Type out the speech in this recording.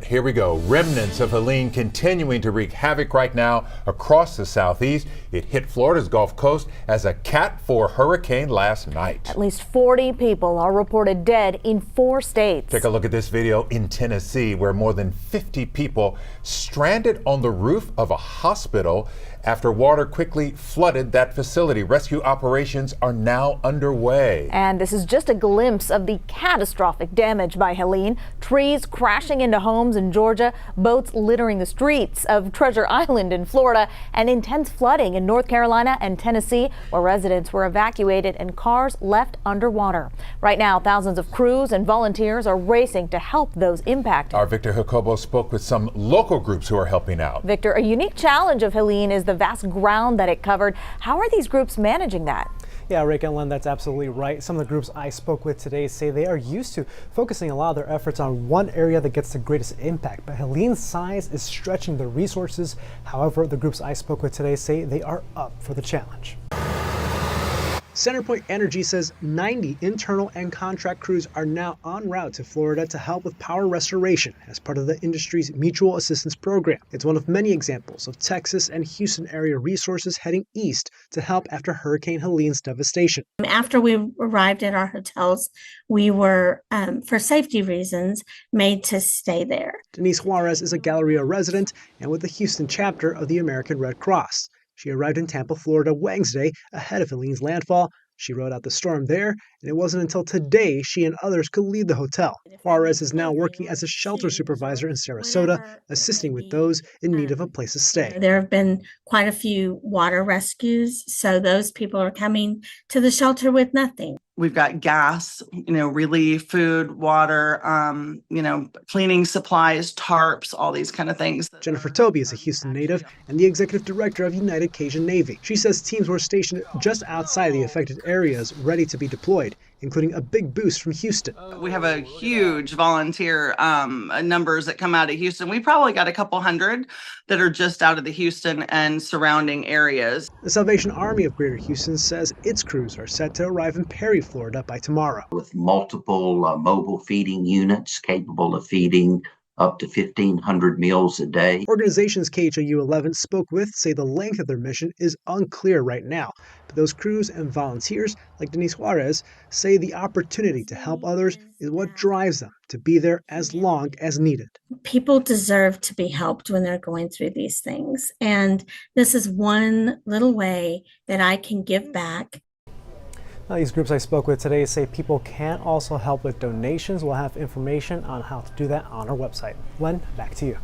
Here we go. Remnants of Helene continuing to wreak havoc right now across the southeast. It hit Florida's Gulf Coast as a Cat 4 hurricane last night. At least 40 people are reported dead in 4 states. Take a look at this video in Tennessee, where more than 50 people stranded on the roof of a hospital after water quickly flooded that facility. Rescue operations are now underway. And this is just a glimpse of the catastrophic damage by Helene. Trees crashing into homes in Georgia, boats littering the streets of Treasure Island in Florida, and intense flooding in North Carolina and Tennessee, where residents were evacuated and cars left underwater. Right now, thousands of crews and volunteers are racing to help those impacted. Our Victor Jacobo spoke with some local groups who are helping out. Victor, a unique challenge of Helene is the vast ground that it covered. How are these groups managing that? Yeah, Rick and Len, that's absolutely right. Some of the groups I spoke with today say they are used to focusing a lot of their efforts on one area that gets the greatest impact. But Helene's size is stretching the resources. However, the groups I spoke with today say they are up for the challenge. Centerpoint Energy says 90 internal and contract crews are now en route to Florida to help with power restoration as part of the industry's mutual assistance program. It's one of many examples of Texas and Houston area resources heading east to help after Hurricane Helene's devastation. After we arrived at our hotels, we were, for safety reasons, made to stay there. Denise Juarez is a Galleria resident and with the Houston chapter of the American Red Cross. She arrived in Tampa, Florida Wednesday ahead of Helene's landfall. She rode out the storm there, and it wasn't until today she and others could leave the hotel. Juarez is now working as a shelter supervisor in Sarasota, assisting with those in need of a place to stay. There have been quite a few water rescues, so those people are coming to the shelter with nothing. We've got gas, relief, food, water, cleaning supplies, tarps, all these kind of things. Jennifer Toby is a Houston native and the executive director of United Cajun Navy. She says teams were stationed just outside the affected areas ready to be deployed, including a big boost from Houston. We have a huge volunteer numbers that come out of Houston. We probably got a couple hundred that are just out of the Houston and surrounding areas. The Salvation Army of Greater Houston says its crews are set to arrive in Perry, Florida by tomorrow. With multiple mobile feeding units capable of feeding up to 1,500 meals a day. Organizations KHOU 11 spoke with say the length of their mission is unclear right now, but those crews and volunteers like Denise Juarez say the opportunity to help others is what drives them to be there as long as needed. People deserve to be helped when they're going through these things, and this is one little way that I can give back. Now, these groups I spoke with today say people can also help with donations. We'll have information on how to do that on our website. Len, back to you.